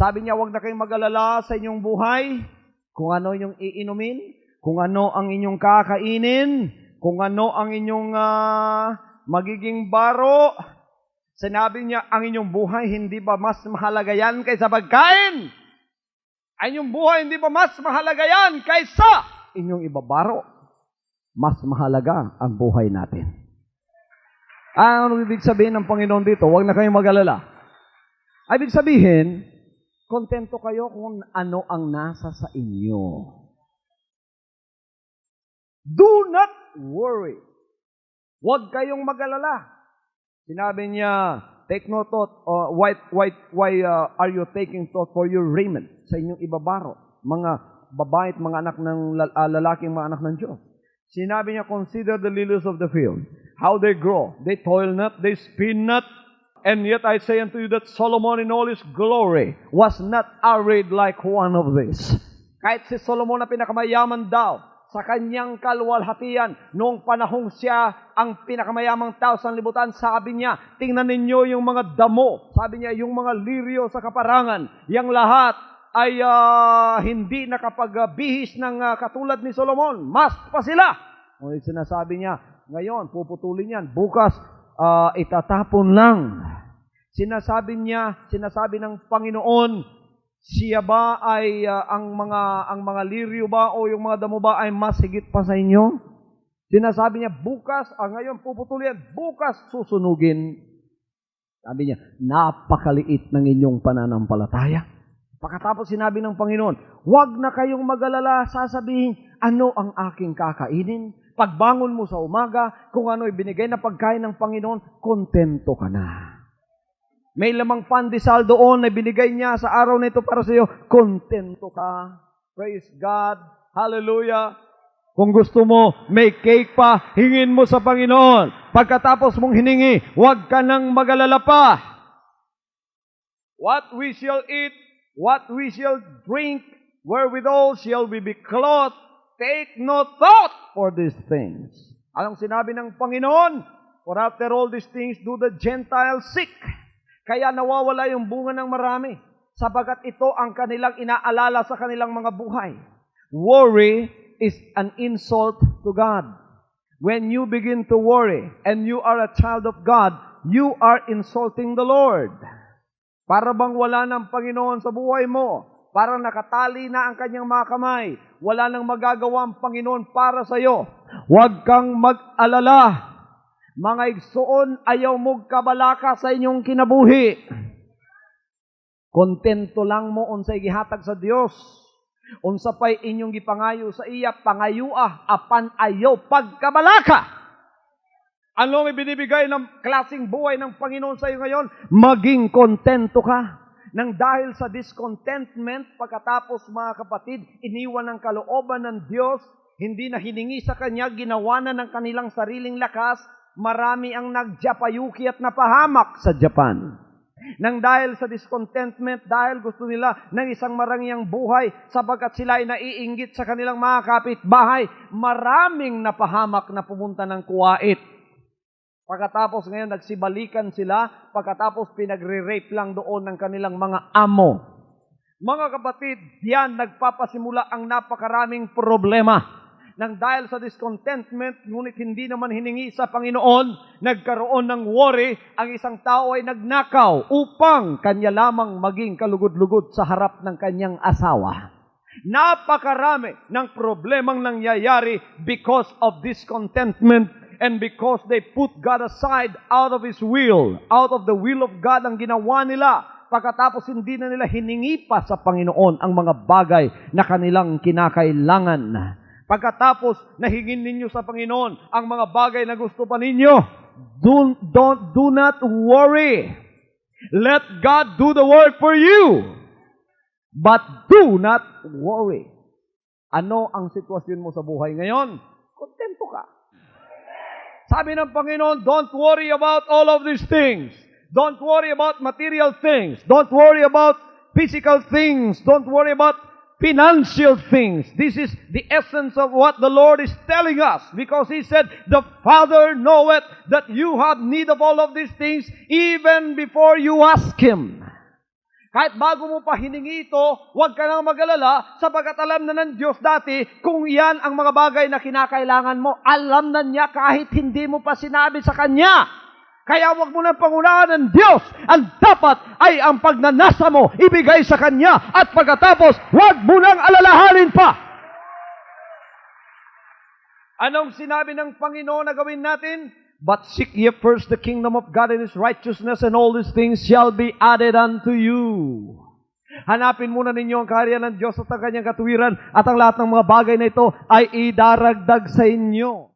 Sabi niya, huwag na kayong mag-alala sa inyong buhay, kung ano yung iinumin, kung ano ang inyong kakainin, kung ano ang inyong magiging baro. Sinabi niya, ang inyong buhay, hindi ba mas mahalaga yan kaysa pagkain? Ang inyong buhay, hindi ba mas mahalaga yan kaysa inyong ibabaro? Mas mahalaga ang buhay natin. Ano ibig sabihin ng Panginoon dito? Huwag na kayong mag-alala. Ibig sabihin, kontento kayo kung ano ang nasa sa inyo. Do not worry. Huwag kayong mag-alala. Sinabi niya, take no thought, why are you taking thought for your raiment? Sa inyong ibabaro, mga babae at mga anak ng lalaking mga anak ng Diyos. Sinabi niya, consider the lilies of the field, how they grow. They toil not, they spin not. And yet I say unto you that Solomon in all his glory was not arrayed like one of these. Kahit si Solomon na pinakamayaman daw, sa kanyang kalwalhatian, noong panahong siya ang pinakamayamang tao sa libutan, sabi niya, tingnan ninyo yung mga damo. Sabi niya, yung mga liryo sa kaparangan, yung lahat ay hindi nakapagbihis ng katulad ni Solomon. Mas pa sila. Ngunit sinasabi niya, ngayon, puputulin yan. Bukas, itatapon lang. Sinasabi ng Panginoon, siya ba ay ang mga liryo ba o yung mga damo ba ay mas higit pa sa inyo? Sinasabi niya, bukas, ngayon puputulin, bukas susunugin. Sabi niya, napakaliit ng inyong pananampalataya. Pagkatapos sinabi ng Panginoon, huwag na kayong mag-alala, sasabihin, ano ang aking kakainin? Pagbangon mo sa umaga, kung ano ibinigay na pagkain ng Panginoon, kontento ka na. May lamang pandesal doon na binigay niya sa araw na ito para sa iyo, kontento ka. Praise God. Hallelujah. Kung gusto mo, may cake pa, hingin mo sa Panginoon. Pagkatapos mong hiningi, huwag ka nang mag-alala pa. What we shall eat, what we shall drink, wherewithal shall we be clothed. Take no thought for these things. Anong sinabi ng Panginoon? For after all these things do the Gentiles seek. Kaya nawawala yung bunga ng marami, sapagat ito ang kanilang inaalala sa kanilang mga buhay. Worry is an insult to God. When you begin to worry and you are a child of God, you are insulting the Lord. Para bang wala ng Panginoon sa buhay mo? Para nakatali na ang kanyang mga kamay. Wala nang magagawa ang Panginoon para sa iyo. Huwag kang mag-alala. Mga igsoon, ayaw mo kabalaka sa inyong kinabuhi. Kontento lang mo unsay gihatag sa Dios. Unsa pay inyong gipangayo sa iya, pangayua, apan ayaw pagkabalaka. Anong ibinibigay ng klaseng buhay ng Panginoon sa iyo ngayon? Maging kontento ka. Nang dahil sa discontentment, pagkatapos mga kapatid, iniwan ng kalooban ng Diyos, hindi na hiningi sa Kanya, ginawa na ng kanilang sariling lakas, marami ang nagjapayuki at napahamak sa Japan. Nang dahil sa discontentment, dahil gusto nila ng isang marangyang buhay, sapagkat sila ay naiinggit sa kanilang mga kapitbahay, maraming napahamak na pumunta ng Kuwait. Pagkatapos ngayon, nagsibalikan sila, pagkatapos pinagre-rape lang doon ng kanilang mga amo. Mga kapatid, diyan nagpapasimula ang napakaraming problema. Nang dahil sa discontentment, ngunit hindi naman hiningi sa Panginoon, nagkaroon ng worry, ang isang tao ay nagnakaw upang kanya lamang maging kalugod-lugod sa harap ng kanyang asawa. Napakarami ng problemang nangyayari because of discontentment and because they put God aside out of His will, out of the will of God ang ginawa nila. Pagkatapos hindi na nila hiningi pa sa Panginoon ang mga bagay na kanilang kinakailangan. Pagkatapos nahingin ninyo sa Panginoon ang mga bagay na gusto pa ninyo, do not worry. Let God do the work for you. But do not worry. Ano ang sitwasyon mo sa buhay ngayon? Kontento ka. Sabi ng Panginoon, don't worry about all of these things. Don't worry about material things. Don't worry about physical things. Don't worry about financial things. This is the essence of what the Lord is telling us. Because He said, the Father knoweth that you have need of all of these things even before you ask Him. Kahit bago mo pa hiningi ito, huwag ka nang mag-alala, sapagkat alam na ng Diyos dati kung yan ang mga bagay na kinakailangan mo. Alam na niya kahit hindi mo pa sinabi sa Kanya. Kaya huwag mo nang pangunahan ng Diyos. Ang dapat ay ang pagnanasa mo, ibigay sa Kanya. At pagkatapos, huwag mo nang alalahanin pa. Anong sinabi ng Panginoon na gawin natin? But seek ye first the kingdom of God and His righteousness, and all these things shall be added unto you. Hanapin muna ninyo ang kaharian ng Diyos at ang Kanyang katuwiran, at ang lahat ng mga bagay na ito ay idaragdag sa inyo.